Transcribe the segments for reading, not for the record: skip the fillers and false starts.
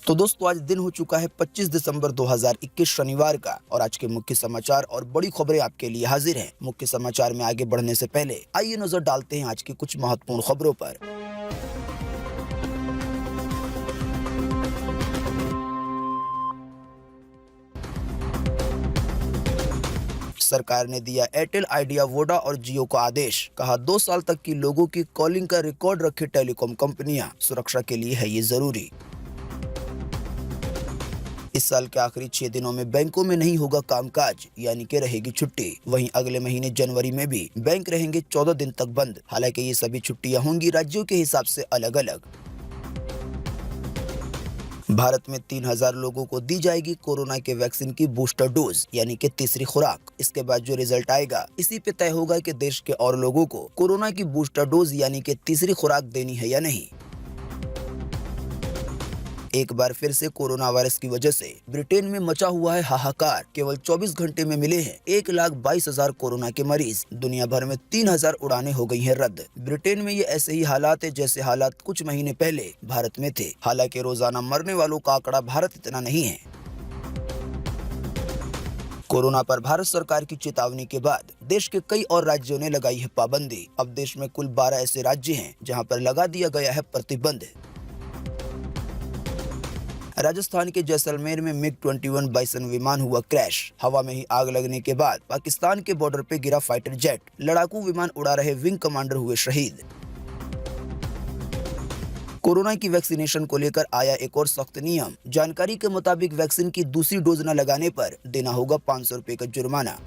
तो दोस्तों आज दिन हो चुका है 25 दिसंबर 2021 शनिवार का और आज के मुख्य समाचार और बड़ी खबरें आपके लिए हाजिर हैं। मुख्य समाचार में आगे बढ़ने से पहले आइए नजर डालते हैं आज की कुछ महत्वपूर्ण खबरों पर। सरकार ने दिया एयरटेल, आइडिया, वोडा और जियो को आदेश। कहा 2 साल तक की लोगों की कॉलिंग का रिकॉर्ड रखे टेलीकॉम कंपनियां, सुरक्षा के लिए है ये जरूरी। इस साल के आखिरी 6 दिनों में बैंकों में नहीं होगा कामकाज, यानी कि रहेगी छुट्टी। वहीं अगले महीने जनवरी में भी बैंक रहेंगे 14 दिन तक बंद। हालांकि ये सभी छुट्टियां होंगी राज्यों के हिसाब से अलग अलग। भारत में 3000 लोगों को दी जाएगी कोरोना के वैक्सीन की बूस्टर डोज, यानी कि तीसरी खुराक। इसके बाद जो रिजल्ट आएगा इसी पे तय होगा कि देश के और लोगों को कोरोना की बूस्टर डोज यानी कि तीसरी खुराक देनी है या नहीं। एक बार फिर से कोरोना वायरस की वजह से ब्रिटेन में मचा हुआ है हाहाकार। केवल 24 घंटे में मिले हैं 1,22,000 कोरोना के मरीज। दुनिया भर में 3000 उड़ानें हो गई हैं रद्द। ब्रिटेन में ये ऐसे ही हालात है जैसे हालात कुछ महीने पहले भारत में थे। हालांकि रोजाना मरने वालों का आंकड़ा भारत इतना नहीं है। कोरोना पर भारत सरकार की चेतावनी के बाद देश के कई और राज्यों ने लगाई है पाबंदी। अब देश में कुल 12 ऐसे राज्य हैं जहां पर लगा दिया गया है प्रतिबंध। राजस्थान के जैसलमेर में MiG-21 बाइसन विमान हुआ क्रैश। हवा में ही आग लगने के बाद पाकिस्तान के बॉर्डर पे गिरा फाइटर जेट। लड़ाकू विमान उड़ा रहे विंग कमांडर हुए शहीद। कोरोना की वैक्सीनेशन को लेकर आया एक और सख्त नियम। जानकारी के मुताबिक वैक्सीन की दूसरी डोज न लगाने पर देना होगा 500 रुपए का जुर्माना।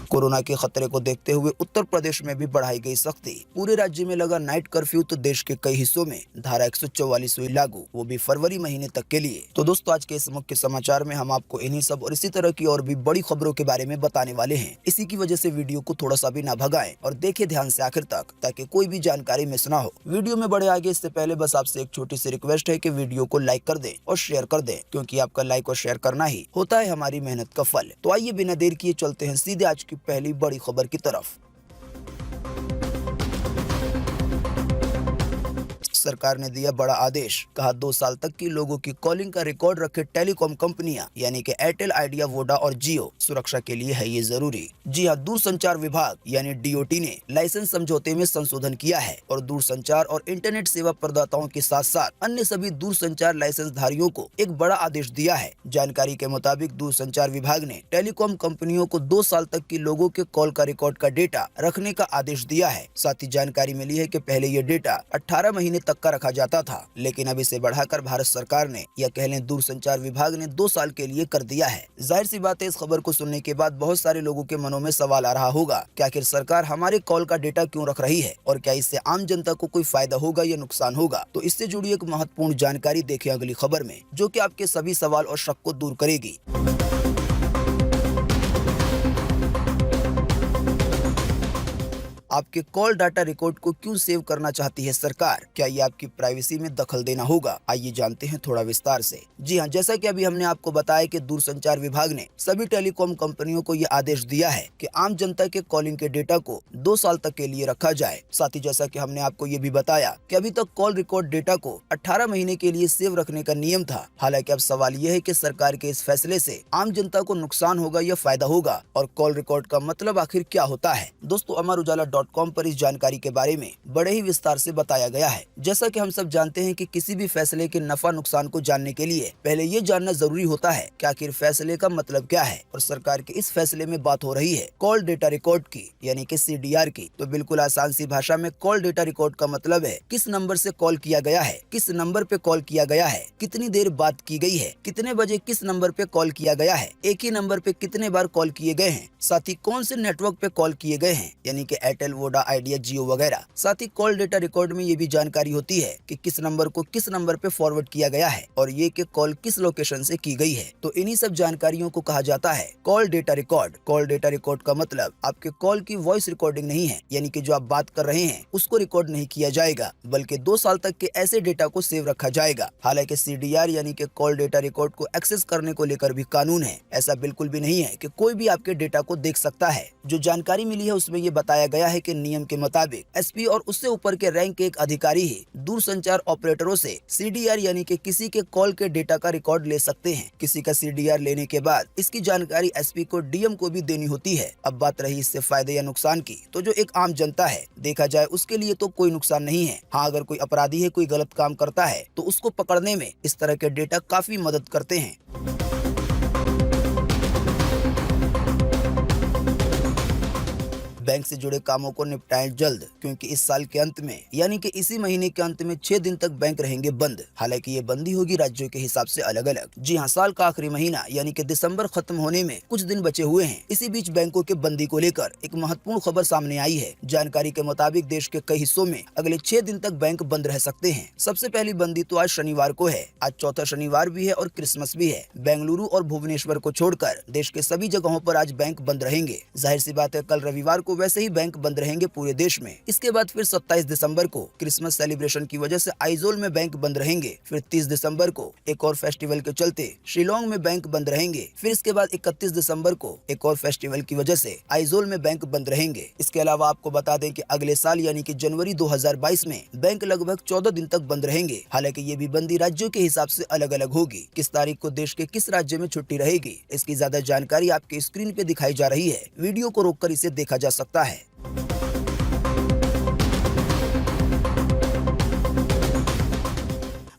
कोरोना के खतरे को देखते हुए उत्तर प्रदेश में भी बढ़ाई गई सख्ती। पूरे राज्य में लगा नाइट कर्फ्यू, तो देश के कई हिस्सों में धारा 144 हुई लागू, वो भी फरवरी महीने तक के लिए। तो दोस्तों आज के इस मुख्य समाचार में हम आपको इन्हीं सब और इसी तरह की और भी बड़ी खबरों के बारे में बताने वाले हैं। इसी की वजह से वीडियो को थोड़ा सा भी ना भगाएं और देखें ध्यान से आखिर तक, ताकि कोई भी जानकारी मिस ना हो। वीडियो में बढ़े आगे इससे पहले बस आपसे एक छोटी सी रिक्वेस्ट है कि वीडियो को लाइक कर दें और शेयर कर दें, क्योंकि आपका लाइक और शेयर करना ही होता है हमारी मेहनत का फल। तो आइए बिना देर किए चलते हैं सीधे आज की पहली बड़ी खबर की तरफ। सरकार ने दिया बड़ा आदेश। कहा 2 साल तक की लोगों की कॉलिंग का रिकॉर्ड रखे टेलीकॉम कंपनियां, यानी कि एयरटेल, आइडिया, वोडा और जियो, सुरक्षा के लिए है ये जरूरी। जी हां, दूरसंचार विभाग यानी DOT ने लाइसेंस समझौते में संशोधन किया है और दूरसंचार और इंटरनेट सेवा प्रदाताओं के साथ साथ अन्य सभी दूरसंचार लाइसेंस धारियों को एक बड़ा आदेश दिया है। जानकारी के मुताबिक दूरसंचार विभाग ने टेलीकॉम कंपनियों को 2 साल तक की लोगों के कॉल का रिकॉर्ड का डेटा रखने का आदेश दिया है। साथ ही जानकारी मिली है कि पहले ये डेटा 18 महीने तक का रखा जाता था, लेकिन अब इसे बढ़ाकर भारत सरकार ने या कह लें दूरसंचार विभाग ने 2 साल के लिए कर दिया है। जाहिर सी बात है, इस खबर को सुनने के बाद बहुत सारे लोगों के मनों में सवाल आ रहा होगा कि आखिर सरकार हमारे कॉल का डेटा क्यों रख रही है और क्या इससे आम जनता को कोई फायदा होगा या नुकसान होगा। तो इससे जुड़ी एक महत्वपूर्ण जानकारी देखें अगली खबर में, जो कि आपके सभी सवाल और शक को दूर करेगी। आपके कॉल डाटा रिकॉर्ड को क्यों सेव करना चाहती है सरकार? क्या ये आपकी प्राइवेसी में दखल देना होगा? आइए जानते हैं थोड़ा विस्तार से। जी हां, जैसा कि अभी हमने आपको बताया कि दूरसंचार विभाग ने सभी टेलीकॉम कंपनियों को ये आदेश दिया है कि आम जनता के कॉलिंग के डेटा को 2 साल तक के लिए रखा जाए। साथ ही जैसा कि हमने आपको ये भी बताया कि अभी तक कॉल रिकॉर्ड डेटा को 18 महीने के लिए सेव रखने का नियम था। हालांकि अब सवाल ये है कि सरकार के इस फैसले से आम जनता को नुकसान होगा या फायदा होगा, और कॉल रिकॉर्ड का मतलब आखिर क्या होता है। दोस्तों अमर उजाला.com पर इस जानकारी के बारे में बड़े ही विस्तार से बताया गया है। जैसा कि हम सब जानते हैं कि किसी भी फैसले के नफा नुकसान को जानने के लिए पहले ये जानना जरूरी होता है कि आखिर फैसले का मतलब क्या है। और सरकार के इस फैसले में बात हो रही है कॉल डेटा रिकॉर्ड की, यानी कि CDR की। तो बिल्कुल आसान सी भाषा में कॉल डेटा रिकॉर्ड का मतलब है किस नंबर से कॉल किया गया है, किस नंबर पे कॉल किया गया है, कितनी देर बात की गई है, कितने बजे किस नंबर पे कॉल किया गया है, एक ही नंबर पे कितने बार कॉल किए गए हैं, साथ ही कौन से नेटवर्क पे कॉल किए गए हैं, यानी कि एयरटेल, वोडा, आइडिया, जियो वगैरह। साथ ही कॉल डेटा रिकॉर्ड में ये भी जानकारी होती है कि किस नंबर को किस नंबर पे फॉरवर्ड किया गया है और ये कि कॉल किस लोकेशन से की गई है। तो इन्हीं सब जानकारियों को कहा जाता है call data record. Call data record का मतलब आपके कॉल की वॉइस रिकॉर्डिंग नहीं है, यानी कि जो आप बात कर रहे हैं उसको रिकॉर्ड नहीं किया जाएगा, बल्कि 2 साल तक के ऐसे डेटा को सेव रखा जाएगा। हालांकि CDR यानी कि कॉल डेटा रिकॉर्ड को एक्सेस करने को लेकर भी कानून है। ऐसा बिल्कुल भी नहीं है कि कोई भी आपके डेटा को देख सकता है। जो जानकारी मिली है उसमें ये बताया गया है है कि नियम के मुताबिक एसपी और उससे ऊपर के रैंक के एक अधिकारी ही दूरसंचार ऑपरेटरों से सीडीआर यानी कि किसी के कॉल के डेटा का रिकॉर्ड ले सकते हैं। किसी का सीडीआर लेने के बाद इसकी जानकारी एसपी को डीएम को भी देनी होती है। अब बात रही इससे फायदे या नुकसान की, तो जो एक आम जनता है देखा जाए उसके लिए तो कोई नुकसान नहीं है। हाँ, अगर कोई अपराधी है, कोई गलत काम करता है तो उसको पकड़ने में इस तरह के डेटा काफी मदद करते हैं। बैंक से जुड़े कामों को निपटाएं जल्द, क्योंकि इस साल के अंत में यानी कि इसी महीने के अंत में 6 दिन तक बैंक रहेंगे बंद। हालांकि ये बंदी होगी राज्यों के हिसाब से अलग अलग। जी हाँ, साल का आखिरी महीना यानी कि दिसंबर खत्म होने में कुछ दिन बचे हुए हैं। इसी बीच बैंकों के बंदी को लेकर एक महत्वपूर्ण खबर सामने आई है। जानकारी के मुताबिक देश के कई हिस्सों में अगले 6 दिन तक बैंक बंद रह सकते हैं। सबसे पहली बंदी तो आज शनिवार को है। आज चौथा शनिवार भी है और क्रिसमस भी है। बेंगलुरु और भुवनेश्वर को छोड़कर देश के सभी जगहों पर आज बैंक बंद रहेंगे। जाहिर सी बात है, कल रविवार को वैसे ही बैंक बंद रहेंगे पूरे देश में। इसके बाद फिर 27 दिसंबर को क्रिसमस सेलिब्रेशन की वजह से आइजोल में बैंक बंद रहेंगे। फिर 30 दिसंबर को एक और फेस्टिवल के चलते शिलोंग में बैंक बंद रहेंगे। फिर इसके बाद 31 दिसंबर को एक और फेस्टिवल की वजह से आइजोल में बैंक बंद रहेंगे। इसके अलावा आपको बता दें कि अगले साल यानी कि जनवरी 2022 में बैंक लगभग 14 दिन तक बंद रहेंगे। हालांकि ये भी बंदी राज्यों के हिसाब से अलग अलग होगी। किस तारीख को देश के किस राज्य में छुट्टी रहेगी, इसकी ज्यादा जानकारी आपके स्क्रीन पे दिखाई जा रही है। वीडियो को रोककर इसे देखा जा सकता है।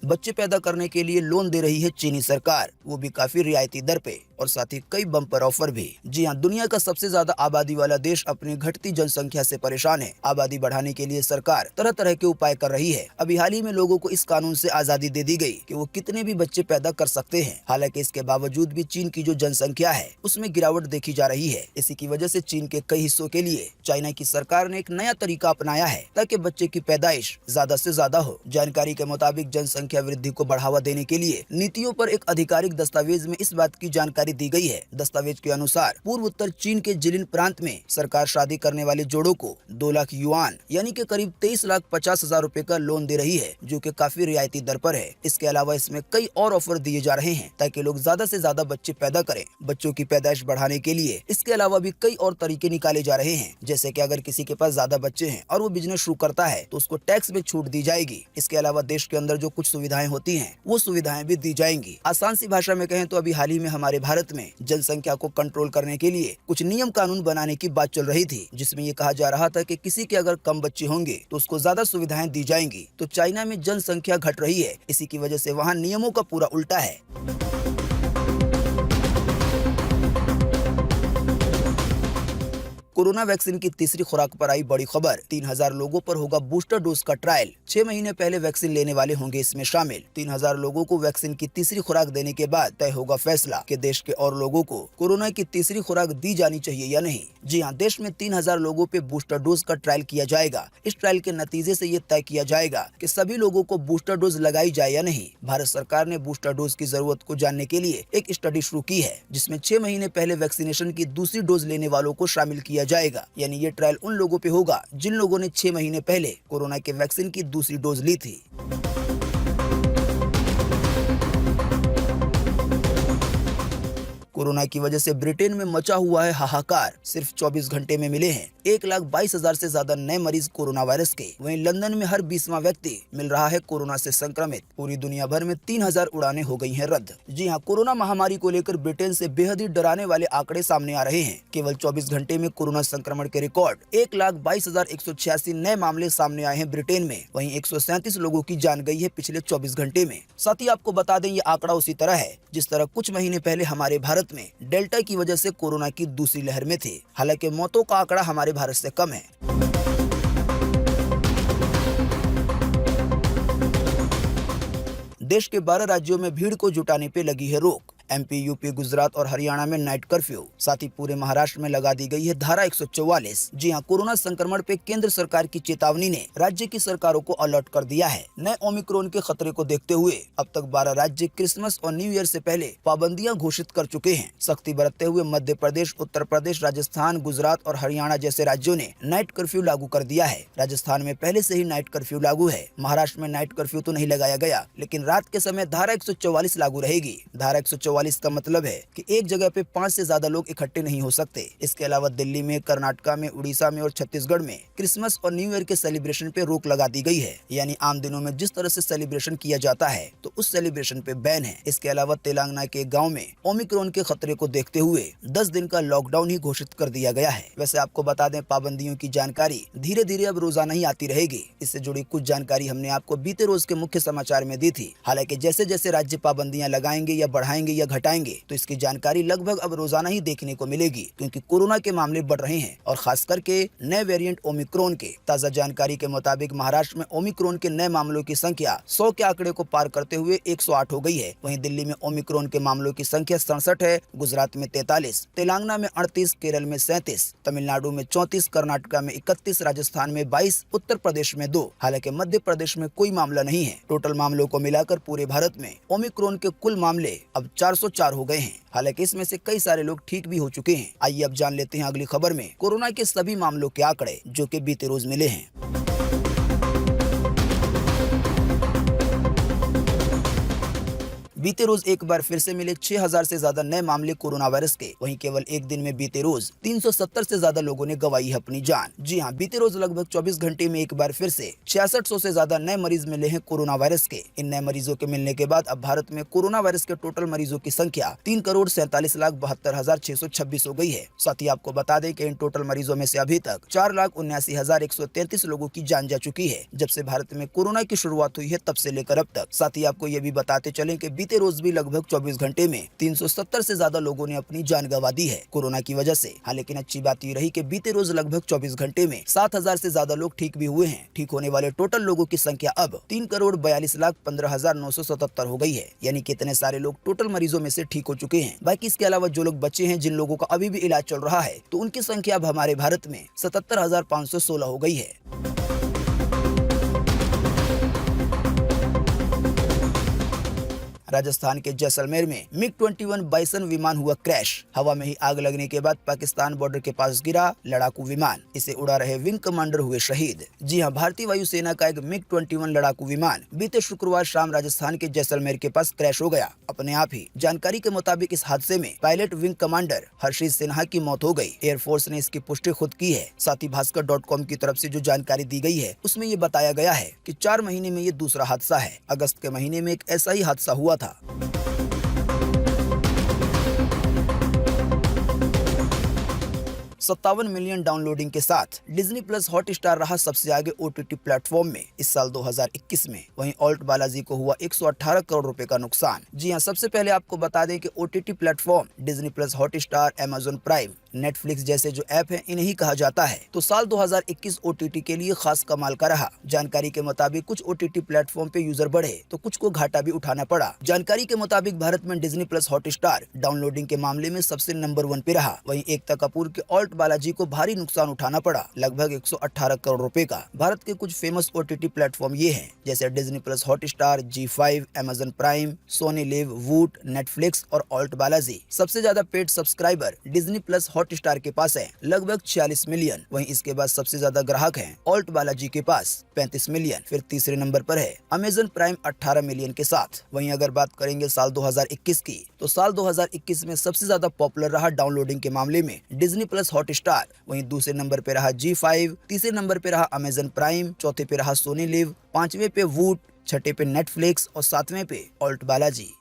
बच्चे पैदा करने के लिए लोन दे रही है चीनी सरकार, वो भी काफी रियायती दर पे, और साथ ही कई बम्पर ऑफर भी। जी हाँ, दुनिया का सबसे ज्यादा आबादी वाला देश अपनी घटती जनसंख्या से परेशान है। आबादी बढ़ाने के लिए सरकार तरह तरह के उपाय कर रही है। अभी हाल ही में लोगों को इस कानून से आजादी दे दी गई कि वो कितने भी बच्चे पैदा कर सकते हैं। हालांकि इसके बावजूद भी चीन की जो जनसंख्या है उसमें गिरावट देखी जा रही है। इसी की वजह से चीन के कई हिस्सों के लिए चाइना की सरकार ने एक नया तरीका अपनाया है ताकि बच्चे की पैदाइश ज्यादा से ज्यादा हो। जानकारी के मुताबिक जनसंख्या वृद्धि को बढ़ावा देने के लिए नीतियों पर एक आधिकारिक दस्तावेज में इस बात की जानकारी दी गई है। दस्तावेज के अनुसार पूर्व उत्तर चीन के जिलिन प्रांत में सरकार शादी करने वाले जोड़ों को 2 लाख युआन यानी कि करीब 23,50,000 रुपए का लोन दे रही है, जो कि काफी रियायती दर पर है। इसके अलावा इसमें कई और ऑफर दिए जा रहे हैं ताकि लोग ज्यादा से ज्यादा बच्चे पैदा करें। बच्चों की पैदाइश बढ़ाने के लिए इसके अलावा भी कई और तरीके निकाले जा रहे हैं, जैसे कि अगर किसी के पास ज्यादा बच्चे हैं और वो बिजनेस शुरू करता है तो उसको टैक्स में छूट दी जाएगी। इसके अलावा देश के अंदर जो कुछ सुविधाएं होती हैं वो सुविधाएं भी दी जाएंगी। आसान सी भाषा में कहें तो अभी हाल ही में हमारे भारत में जनसंख्या को कंट्रोल करने के लिए कुछ नियम कानून बनाने की बात चल रही थी, जिसमें ये कहा जा रहा था कि किसी के अगर कम बच्चे होंगे तो उसको ज्यादा सुविधाएं दी जाएंगी। तो चाइना में जनसंख्या घट रही है, इसी की वजह से वहाँ नियमों का पूरा उल्टा है। कोरोना वैक्सीन की तीसरी खुराक पर आई बड़ी खबर। 3,000 लोगों पर होगा बूस्टर डोज का ट्रायल। 6 महीने पहले वैक्सीन लेने वाले होंगे इसमें शामिल। 3,000 लोगों को वैक्सीन की तीसरी खुराक देने के बाद तय होगा फैसला कि देश के और लोगों को कोरोना की तीसरी खुराक दी जानी चाहिए या नहीं। जी हाँ, देश में 3,000 लोगों पे बूस्टर डोज का ट्रायल किया जाएगा। इस ट्रायल के नतीजे से ये तय किया जाएगा कि सभी लोगों को बूस्टर डोज लगाई जाए या नहीं। भारत सरकार ने बूस्टर डोज की जरूरत को जानने के लिए एक स्टडी शुरू की है, जिसमें 6 महीने पहले वैक्सीनेशन की दूसरी डोज लेने वालों को शामिल किया जाएगा। यानी ये ट्रायल उन लोगों पे होगा जिन लोगों ने 6 महीने पहले कोरोना के वैक्सीन की दूसरी डोज ली थी। कोरोना की वजह से ब्रिटेन में मचा हुआ है हाहाकार। सिर्फ 24 घंटे में मिले हैं 1,22,000 से ज्यादा नए मरीज कोरोना वायरस के। वहीं लंदन में हर 20वां व्यक्ति मिल रहा है कोरोना से संक्रमित। पूरी दुनिया भर में 3,000 उड़ानें हो गई हैं रद्द। जी हाँ, कोरोना महामारी को लेकर ब्रिटेन से बेहद ही डराने वाले आंकड़े सामने आ रहे हैं। केवल 24 घंटे में कोरोना संक्रमण के रिकॉर्ड 1,22,186 नए मामले सामने आए हैं ब्रिटेन में। वहीं 137 लोगों की जान गई है पिछले 24 घंटे में। साथ ही आपको बता दें, ये आंकड़ा उसी तरह है जिस तरह कुछ महीने पहले हमारे भारत में डेल्टा की वजह से कोरोना की दूसरी लहर में थे। हालांकि मौतों का आंकड़ा हमारे भारत से कम है। देश के 12 राज्यों में भीड़ को जुटाने पे लगी है रोक। एमपी, यूपी, गुजरात और हरियाणा में नाइट कर्फ्यू। साथ ही पूरे महाराष्ट्र में लगा दी गई है धारा 144। जी हां, कोरोना संक्रमण पे केंद्र सरकार की चेतावनी ने राज्य की सरकारों को अलर्ट कर दिया है। नए ओमिक्रॉन के खतरे को देखते हुए अब तक 12 राज्य क्रिसमस और न्यू ईयर से पहले पाबंदियां घोषित कर चुके हैं। सख्ती बरतते हुए मध्य प्रदेश, उत्तर प्रदेश, राजस्थान, गुजरात और हरियाणा जैसे राज्यों ने नाइट कर्फ्यू लागू कर दिया है। राजस्थान में पहले से ही नाइट कर्फ्यू लागू है। महाराष्ट्र में नाइट कर्फ्यू तो नहीं लगाया गया, लेकिन रात के समय धारा 144 लागू रहेगी। धारा 144 44 का मतलब है कि एक जगह पे 5 से ज्यादा लोग इकट्ठे नहीं हो सकते। इसके अलावा दिल्ली में, कर्नाटका में, उड़ीसा में और छत्तीसगढ़ में क्रिसमस और न्यू ईयर के सेलिब्रेशन पे रोक लगा दी गई है। यानी आम दिनों में जिस तरह से सेलिब्रेशन किया जाता है तो उस सेलिब्रेशन पे बैन है। इसके अलावा तेलंगाना के एक गाँव में ओमिक्रॉन के खतरे को देखते हुए 10 दिन का लॉकडाउन ही घोषित कर दिया गया है। वैसे आपको बता दें, पाबंदियों की जानकारी धीरे धीरे अब रोजाना ही आती रहेगी। इससे जुड़ी कुछ जानकारी हमने आपको बीते रोज के मुख्य समाचार में दी थी। हालांकि जैसे जैसे राज्य पाबंदियां लगाएंगे या बढ़ाएंगे या घटाएंगे तो इसकी जानकारी लगभग अब रोजाना ही देखने को मिलेगी, क्योंकि कोरोना के मामले बढ़ रहे हैं और खास करके नए वेरिएंट ओमिक्रॉन के। ताजा जानकारी के मुताबिक महाराष्ट्र में ओमिक्रॉन के नए मामलों की संख्या 100 के आंकड़े को पार करते हुए 108 हो गई है। वहीं दिल्ली में ओमिक्रॉन के मामलों की संख्या 67 है, गुजरात में 43, तेलंगाना में 38, केरल में 37, तमिलनाडु में 34, कर्नाटका में 31, राजस्थान में 22, उत्तर प्रदेश में 2। हालांकि मध्य प्रदेश में कोई मामला नहीं है। टोटल मामलों को मिलाकर पूरे भारत में ओमिक्रॉन के कुल मामले अब 404 हो गए हैं। हालांकि इसमें से कई सारे लोग ठीक भी हो चुके हैं। आइए अब जान लेते हैं अगली खबर में कोरोना के सभी मामलों के आंकड़े जो कि बीते रोज मिले हैं। बीते रोज एक बार फिर से मिले 6000 से ज्यादा नए मामले कोरोना वायरस के। वहीं केवल एक दिन में बीते रोज 370 से ज्यादा लोगों ने गंवाई है अपनी जान। जी हां, बीते रोज लगभग 24 घंटे में एक बार फिर से 6600 से ज्यादा नए मरीज मिले हैं कोरोना वायरस के। इन नए मरीजों के मिलने के बाद अब भारत में कोरोना वायरस के टोटल मरीजों की संख्या 3,47,72,626 हो गई है। साथ ही आपको बता दें कि इन टोटल मरीजों में से अभी तक 4,79,133 लोगों की जान जा चुकी है। जब से भारत में कोरोना की शुरुआत हुई है तब से लेकर अब तक। साथ ही आपको ये भी बताते चलें कि बीते रोज भी लगभग 24 घंटे में 370 से ज्यादा लोगों ने अपनी जान गंवा दी है कोरोना की वजह से। हाँ, लेकिन अच्छी बात ये रही कि बीते रोज लगभग 24 घंटे में 7000 से ज्यादा लोग ठीक भी हुए हैं। ठीक होने वाले टोटल लोगों की संख्या अब 3,42,15,977 हो गई है। यानी कितने सारे लोग टोटल मरीजों में से ठीक हो चुके हैं। बाकी इसके अलावा जो लोग बचे हैं, जिन लोगों का अभी भी इलाज चल रहा है, तो उनकी संख्या अब हमारे भारत में 77,516 हो गई है। राजस्थान के जैसलमेर में MiG-21 बाइसन विमान हुआ क्रैश। हवा में ही आग लगने के बाद पाकिस्तान बॉर्डर के पास गिरा लड़ाकू विमान। इसे उड़ा रहे विंग कमांडर हुए शहीद। जी हां, भारतीय वायुसेना का एक MiG-21 लड़ाकू विमान बीते शुक्रवार शाम राजस्थान के जैसलमेर के पास क्रैश हो गया अपने आप ही। जानकारी के मुताबिक इस हादसे में पायलट विंग कमांडर हर्षित सिन्हा की मौत हो गई। एयरफोर्स ने इसकी पुष्टि खुद की है। साथ ही भास्कर.com की तरफ से जो जानकारी दी गई है उसमें ये बताया गया है कि 4 महीने में ये दूसरा हादसा है। अगस्त के महीने में एक ऐसा ही हादसा हुआ था। 57 मिलियन डाउनलोडिंग के साथ डिज्नी प्लस हॉटस्टार रहा सबसे आगे OTT प्लेटफॉर्म में इस साल 2021 में। वहीं ऑल्ट बालाजी को हुआ 118 करोड़ रुपए का नुकसान। जी हां, सबसे पहले आपको बता दें कि OTT platform Disney plus Hotstar, Amazon prime, Netflix जैसे जो ऐप है इन्हें ही कहा जाता है। तो साल 2021 OTT के लिए खास कमाल का रहा। जानकारी के मुताबिक कुछ OTT प्लेटफॉर्म पे यूजर बढ़े तो कुछ को घाटा भी उठाना पड़ा। जानकारी के मुताबिक भारत में डिज्नी प्लस हॉटस्टार डाउनलोडिंग के मामले में सबसे नंबर 1 पे रहा। वहीं एकता कपूर के ऑल्ट बालाजी को भारी नुकसान उठाना पड़ा, लगभग 118 करोड़ रुपए का। भारत के कुछ फेमस OTT प्लेटफॉर्म ये हैं, जैसे Disney plus Hotstar, G5, Amazon Prime, Sony LIV, Voot, Netflix और ऑल्ट बालाजी। सबसे ज्यादा paid subscriber Disney plus Hotstar के पास है, लगभग 46 मिलियन। वहीं इसके बाद सबसे ज्यादा ग्राहक हैं ऑल्ट बालाजी के पास 35 मिलियन। फिर तीसरे नंबर पर है अमेज़न प्राइम 18 मिलियन के साथ। वहीं अगर बात करेंगे साल 2021 की, तो साल 2021 में सबसे ज्यादा पॉपुलर रहा डाउनलोडिंग के मामले में डिज्नी प्लस हॉटस्टार। वहीं दूसरे नंबर पे रहा G5, तीसरे नंबर पे रहा अमेज़न प्राइम, चौथे पे रहा सोनी लिव, पांचवें पे वूट, छठे पे नेटफ्लिक्स और सातवें पे ऑल्ट बालाजी।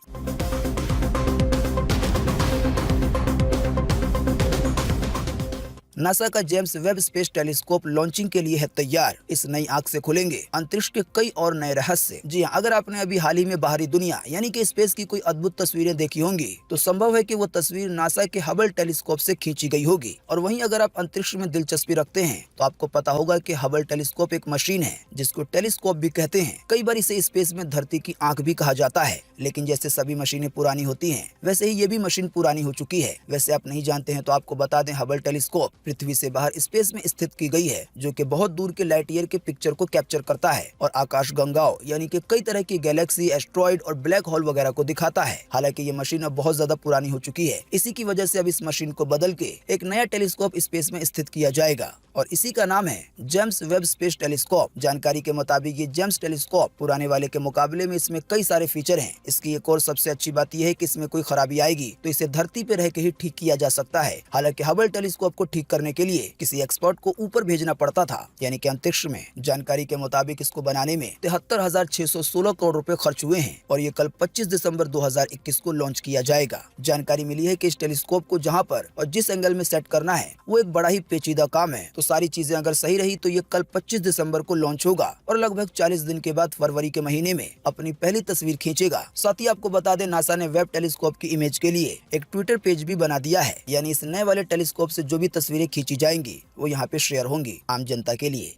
नासा का James Webb space telescope launching के लिए है तैयार। इस नई आंख से खुलेंगे अंतरिक्ष के कई और नए रहस्य। जी हां, अगर आपने अभी हाल ही में बाहरी दुनिया यानी कि स्पेस की कोई अद्भुत तस्वीरें देखी होंगी तो संभव है कि वो तस्वीर नासा के हबल टेलीस्कोप से खींची गई होगी। और वहीं अगर आप अंतरिक्ष में दिलचस्पी रखते हैं तो आपको पता होगा कि हबल टेलीस्कोप एक मशीन है जिसको टेलीस्कोप भी कहते हैं। कई बार इसे स्पेस में धरती की आंख भी कहा जाता है। लेकिन जैसे सभी मशीनें पुरानी होती हैं, वैसे ही ये भी मशीन पुरानी हो चुकी है। वैसे आप नहीं जानते हैं तो आपको बता दें, हबल टेलीस्कोप पृथ्वी से बाहर स्पेस में स्थित की गई है, जो कि बहुत दूर के लाइट ईयर के पिक्चर को कैप्चर करता है और आकाश गंगाओं यानी कि कई तरह की गैलेक्सी, एस्ट्रॉइड और ब्लैक होल वगैरह को दिखाता है। हालांकि ये मशीन अब बहुत ज्यादा पुरानी हो चुकी है। इसी की वजह से अब इस मशीन को बदल के एक नया टेलीस्कोप स्पेस में स्थित किया जाएगा और इसी का नाम है जेम्स वेब स्पेस टेलीस्कोप। जानकारी के मुताबिक ये जेम्स टेलीस्कोप पुराने वाले के मुकाबले में इसमें कई सारे फीचर हैं। इसकी एक और सबसे अच्छी बात यह है कि इसमें कोई खराबी आएगी तो इसे धरती पे रह के ही ठीक किया जा सकता है। हालांकि हबल टेलीस्कोप को ठीक करने के लिए किसी एक्सपर्ट को ऊपर भेजना पड़ता था, यानी कि अंतरिक्ष में। जानकारी के मुताबिक इसको बनाने में 73,616 करोड़ रुपए खर्च हुए हैं और ये कल 25 दिसंबर 2021 को लॉन्च किया जाएगा। जानकारी मिली है कि इस टेलीस्कोप को जहां पर और जिस एंगल में सेट करना है वो एक बड़ा ही पेचीदा काम है। तो सारी चीजें अगर सही रही तो ये कल 25 दिसंबर को लॉन्च होगा और लगभग 40 दिन के बाद फरवरी के महीने में अपनी पहली तस्वीर खींचेगा। साथ ही आपको बता दें, नासा ने वेब टेलीस्कोप की इमेज के लिए एक ट्विटर पेज भी बना दिया है, यानी इस नए वाले टेलीस्कोप से जो भी तस्वीरें खींची जाएंगी वो यहाँ पे शेयर होंगी आम जनता के लिए।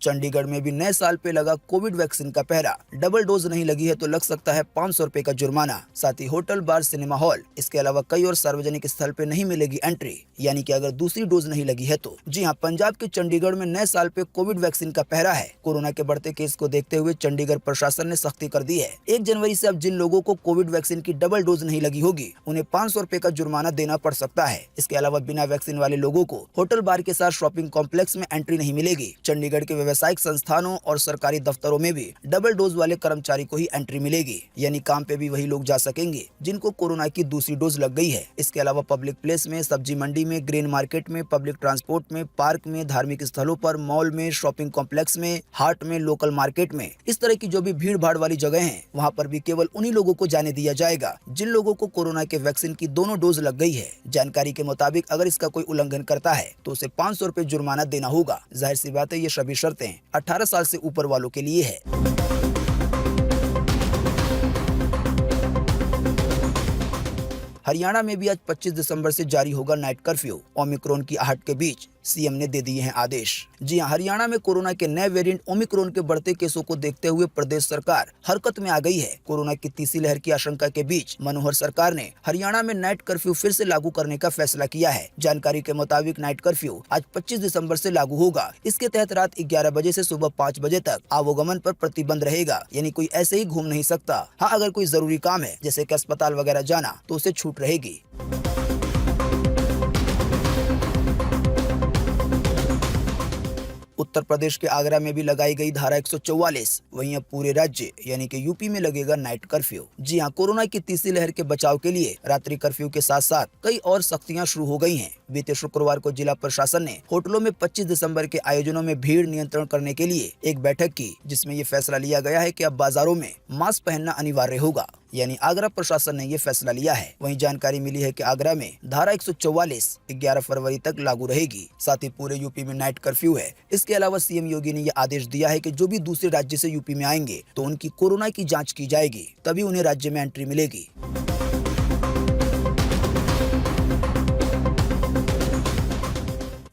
चंडीगढ़ में भी नए साल पे लगा कोविड वैक्सीन का पहरा। डबल डोज नहीं लगी है तो लग सकता है 500 रुपए का जुर्माना। साथ ही होटल, बार, सिनेमा हॉल, इसके अलावा कई और सार्वजनिक स्थल पे नहीं मिलेगी एंट्री, यानी कि अगर दूसरी डोज नहीं लगी है तो। जी हाँ, पंजाब के चंडीगढ़ में नए साल पे कोविड वैक्सीन का पहरा है। कोरोना के बढ़ते केस को देखते हुए चंडीगढ़ प्रशासन ने सख्ती कर दी है। 1 जनवरी से अब जिन लोगों को कोविड वैक्सीन की डबल डोज नहीं लगी होगी उन्हें 500 रुपए का जुर्माना देना पड़ सकता है। इसके अलावा बिना वैक्सीन वाले लोगों को होटल, बार के साथ शॉपिंग कॉम्प्लेक्स में एंट्री नहीं मिलेगी। चंडीगढ़ के व्यावसायिक संस्थानों और सरकारी दफ्तरों में भी डबल डोज वाले कर्मचारी को ही एंट्री मिलेगी, यानी काम पे भी वही लोग जा सकेंगे जिनको कोरोना की दूसरी डोज लग गई है। इसके अलावा पब्लिक प्लेस में, सब्जी मंडी में, ग्रेन मार्केट में, पब्लिक ट्रांसपोर्ट में, पार्क में, धार्मिक स्थलों पर, मॉल में, शॉपिंग कॉम्प्लेक्स में, हाट में, लोकल मार्केट में, इस तरह की जो भी भीड़ भाड़ वाली जगह है वहाँ पर भी केवल उन्हीं लोगों को जाने दिया जाएगा जिन लोगों को कोरोना के वैक्सीन की दोनों डोज लग गई है। जानकारी के मुताबिक अगर इसका कोई उल्लंघन करता है तो उसे 500 रुपए जुर्माना देना होगा। जाहिर सी बात है, ये सभी शर्तें 18 साल से ऊपर वालों के लिए है। हरियाणा में भी आज 25 दिसंबर से जारी होगा नाइट कर्फ्यू। ओमिक्रॉन की आहट के बीच सीएम ने दे दिए हैं आदेश। जी हां, हरियाणा में कोरोना के नए वेरिएंट ओमिक्रॉन के बढ़ते केसों को देखते हुए प्रदेश सरकार हरकत में आ गई है। कोरोना की तीसरी लहर की आशंका के बीच मनोहर सरकार ने हरियाणा में नाइट कर्फ्यू फिर से लागू करने का फैसला किया है। जानकारी के मुताबिक नाइट कर्फ्यू आज 25 दिसंबर से लागू होगा। इसके तहत रात 11 बजे से सुबह 5 बजे तक आवागमन पर प्रतिबंध रहेगा, यानी कोई ऐसे ही घूम नहीं सकता। हाँ, अगर कोई जरूरी काम है जैसे कि अस्पताल वगैरह जाना तो उसे छूट रहेगी। उत्तर प्रदेश के आगरा में भी लगाई गई धारा 144। वहीं अब पूरे राज्य यानी कि यूपी में लगेगा नाइट कर्फ्यू। जी हां, कोरोना की तीसरी लहर के बचाव के लिए रात्रि कर्फ्यू के साथ साथ कई और सख्तियां शुरू हो गई हैं। बीते शुक्रवार को जिला प्रशासन ने होटलों में 25 दिसंबर के आयोजनों में भीड़ नियंत्रण करने के लिए एक बैठक की, जिसमें ये फैसला लिया गया है कि अब बाजारों में मास्क पहनना अनिवार्य होगा, यानी आगरा प्रशासन ने ये फैसला लिया है। वहीं जानकारी मिली है कि आगरा में धारा 144 11 फरवरी तक लागू रहेगी। साथ ही पूरे यूपी में नाइट कर्फ्यू है। इसके अलावा सीएम योगी ने यह आदेश दिया है कि जो भी दूसरे राज्य से यूपी में आएंगे तो उनकी कोरोना की जांच की जाएगी, तभी उन्हें राज्य में एंट्री मिलेगी।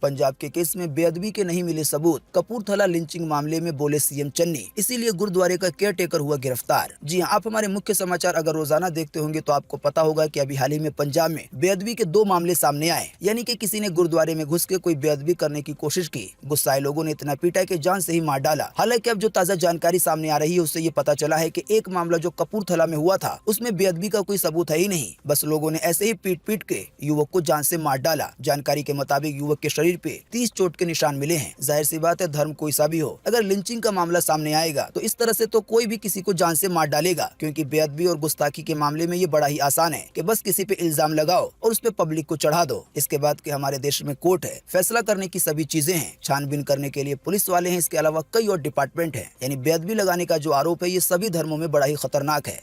पंजाब के केस में बेअदबी के नहीं मिले सबूत। कपूरथला लिंचिंग मामले में बोले सीएम चन्नी, इसीलिए गुरुद्वारे का केयरटेकर हुआ गिरफ्तार। जी हां, आप हमारे मुख्य समाचार अगर रोजाना देखते होंगे तो आपको पता होगा कि अभी हाल ही में पंजाब में बेअदबी के 2 मामले सामने आए, यानी कि किसी ने गुरुद्वारे में घुस के कोई बेअदबी करने की कोशिश की। गुस्साए लोगों ने इतना पीटा कि जान से ही मार डाला। हालांकि अब जो ताजा जानकारी सामने आ रही है उससे ये पता चला है कि एक मामला जो कपूरथला में हुआ था उसमें बेअदबी का कोई सबूत है ही नहीं, बस लोगों ने ऐसे ही पीट पीट के युवक को जान से मार डाला। जानकारी के मुताबिक युवक के शरीर पे 30 चोट के निशान मिले हैं। जाहिर सी बात है, धर्म कोई सा भी हो, अगर लिंचिंग का मामला सामने आएगा तो इस तरह से तो कोई भी किसी को जान से मार डालेगा, क्योंकि बेअदबी और गुस्ताखी के मामले में ये बड़ा ही आसान है कि बस किसी पे इल्जाम लगाओ और उस पे पब्लिक को चढ़ा दो। इसके बाद के हमारे देश में कोर्ट है, फैसला करने की सभी चीजें हैं, छानबीन करने के लिए पुलिस वाले हैं, इसके अलावा कई और डिपार्टमेंट है। यानी बेअदबी लगाने का जो आरोप है ये सभी धर्मों में बड़ा ही खतरनाक है।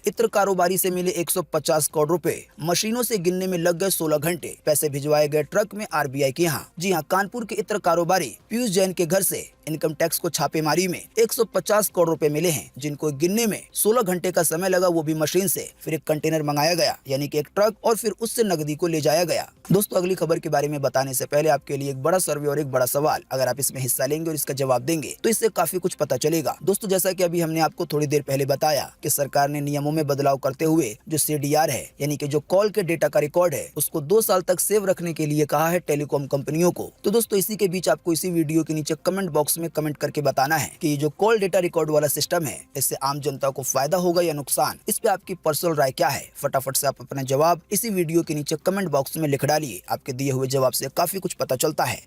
इत्र कारोबारी से मिले 150 करोड़ रुपए, मशीनों से गिनने में लग गए 16 घंटे, पैसे भिजवाए गए ट्रक में आरबीआई के यहाँ। जी हाँ, कानपुर के इत्र कारोबारी पीयूष जैन के घर से इनकम टैक्स को छापेमारी में 150 करोड़ रुपए मिले हैं, जिनको गिनने में 16 घंटे का समय लगा, वो भी मशीन से। फिर एक कंटेनर मंगाया गया, यानी कि एक ट्रक, और फिर उससे नकदी को ले जाया गया। दोस्तों, अगली खबर के बारे में बताने से पहले आपके लिए एक बड़ा सर्वे और एक बड़ा सवाल। अगर आप इसमें हिस्सा लेंगे और इसका जवाब देंगे तो इससे काफी कुछ पता चलेगा। दोस्तों, जैसा कि अभी हमने आपको थोड़ी देर पहले बताया कि सरकार ने नियमों में बदलाव करते हुए जो CDR है, यानी कि जो कॉल के डेटा का रिकॉर्ड है, उसको 2 साल तक सेव रखने के लिए कहा है टेलीकॉम कंपनियों को। तो दोस्तों, इसी के बीच आपको इसी वीडियो के नीचे कमेंट बॉक्स में कमेंट करके बताना है कि जो कॉल डेटा रिकॉर्ड वाला सिस्टम है, इससे आम जनता को फायदा होगा या नुकसान। इस पे आपकी पर्सनल राय क्या है? फटाफट से आप अपना जवाब इसी वीडियो के नीचे कमेंट बॉक्स में लिख डालिए। आपके दिए हुए जवाब से काफी कुछ पता चलता है।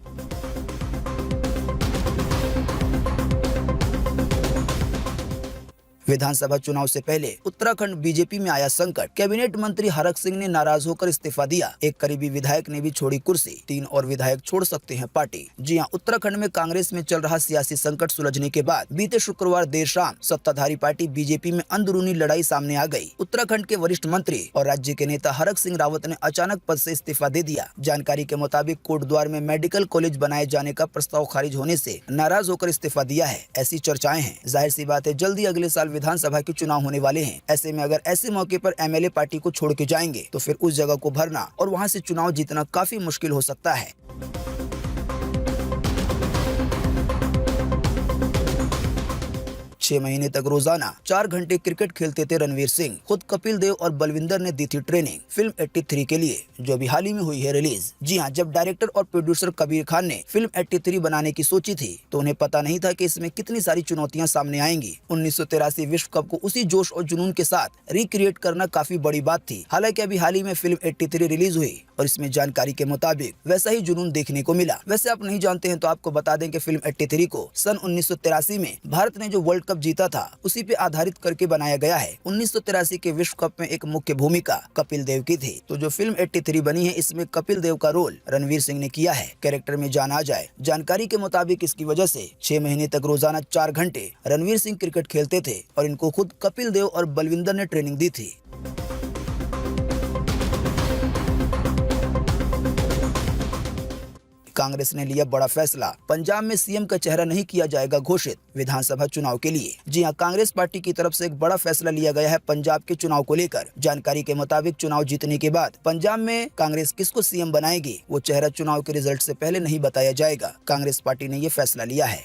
विधानसभा चुनाव से पहले उत्तराखंड बीजेपी में आया संकट। कैबिनेट मंत्री हरक सिंह ने नाराज होकर इस्तीफा दिया। एक करीबी विधायक ने भी छोड़ी कुर्सी। 3 और विधायक छोड़ सकते हैं पार्टी। जी हां, उत्तराखंड में कांग्रेस में चल रहा सियासी संकट सुलझने के बाद बीते शुक्रवार देर शाम सत्ताधारी पार्टी बीजेपी में अंदरूनी लड़ाई सामने आ गई। उत्तराखंड के वरिष्ठ मंत्री और राज्य के नेता हरक सिंह रावत ने अचानक पद से इस्तीफा दे दिया। जानकारी के मुताबिक कोटद्वार में मेडिकल कॉलेज बनाए जाने का प्रस्ताव खारिज होने से नाराज होकर इस्तीफा दिया है, ऐसी चर्चाएं हैं। जाहिर सी बात है, जल्दी अगले साल विधानसभा के चुनाव होने वाले हैं। ऐसे में अगर ऐसे मौके पर MLA पार्टी को छोड़ के जाएंगे तो फिर उस जगह को भरना और वहां से चुनाव जीतना काफी मुश्किल हो सकता है। 6 महीने तक रोजाना 4 घंटे क्रिकेट खेलते थे रणवीर सिंह। खुद कपिल देव और बलविंदर ने दी थी ट्रेनिंग फिल्म 83 के लिए, जो अभी हाल ही में हुई है रिलीज। जी हां, जब डायरेक्टर और प्रोड्यूसर कबीर खान ने फिल्म 83 बनाने की सोची थी तो उन्हें पता नहीं था कि इसमें कितनी सारी चुनौतियां सामने आएंगी। 1983 विश्व कप को उसी जोश और जुनून के साथ रिक्रिएट करना काफी बड़ी बात थी। हालांकि अभी हाल ही में फिल्म 83 रिलीज हुई और इसमें जानकारी के मुताबिक वैसा ही जुनून देखने को मिला। वैसे आप नहीं जानते हैं तो आपको बता दें कि फिल्म 83 को सन 1983 में भारत ने जो वर्ल्ड कप जीता था उसी पे आधारित करके बनाया गया है। 1983 के विश्व कप में एक मुख्य भूमिका कपिल देव की थी। तो जो फिल्म 83 बनी है, इसमें कपिल देव का रोल रणवीर सिंह ने किया है। कैरेक्टर में जान आ जाए। जानकारी के मुताबिक इसकी वजह से 6 महीने तक रोजाना 4 घंटे रणवीर सिंह क्रिकेट खेलते थे और इनको खुद कपिल देव और बलविंदर ने ट्रेनिंग दी थी। कांग्रेस ने लिया बड़ा फैसला। पंजाब में CM का चेहरा नहीं किया जाएगा घोषित विधानसभा चुनाव के लिए। जी हां, कांग्रेस पार्टी की तरफ से एक बड़ा फैसला लिया गया है पंजाब के चुनाव को लेकर। जानकारी के मुताबिक चुनाव जीतने के बाद पंजाब में कांग्रेस किसको CM बनाएगी, वो चेहरा चुनाव के रिजल्ट से पहले नहीं बताया जाएगा। कांग्रेस पार्टी ने ये फैसला लिया है।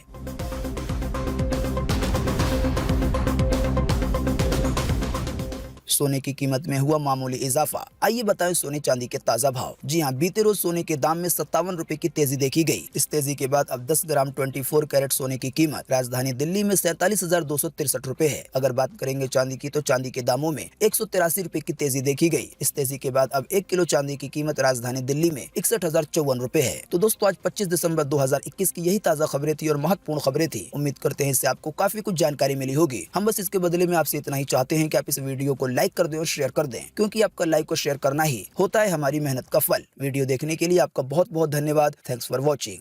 सोने की कीमत में हुआ मामूली इजाफा। आइए बताएं सोने चांदी के ताजा भाव। जी हां, बीते रोज सोने के दाम में 57 रुपए की तेजी देखी गई। इस तेजी के बाद अब 10 ग्राम 24 कैरेट सोने की कीमत राजधानी दिल्ली में 47,263 रुपए है। अगर बात करेंगे चांदी की, तो चांदी के दामों में 183 रुपए की तेजी देखी गई। इस तेजी के बाद अब 1 किलो चांदी की कीमत राजधानी दिल्ली में 61,054 रुपए है। तो दोस्तों, आज 25 दिसंबर 2021 की यही ताजा खबरें थी और महत्वपूर्ण खबरें थी। उम्मीद करते हैं इससे आपको काफी कुछ जानकारी मिली होगी। हम बस इसके बदले में आपसे इतना ही चाहते हैं कि आप इस वीडियो को लाइक कर दें और शेयर कर दें, क्योंकि आपका लाइक और शेयर करना ही होता है हमारी मेहनत का फल। वीडियो देखने के लिए आपका बहुत बहुत धन्यवाद। Thanks for watching.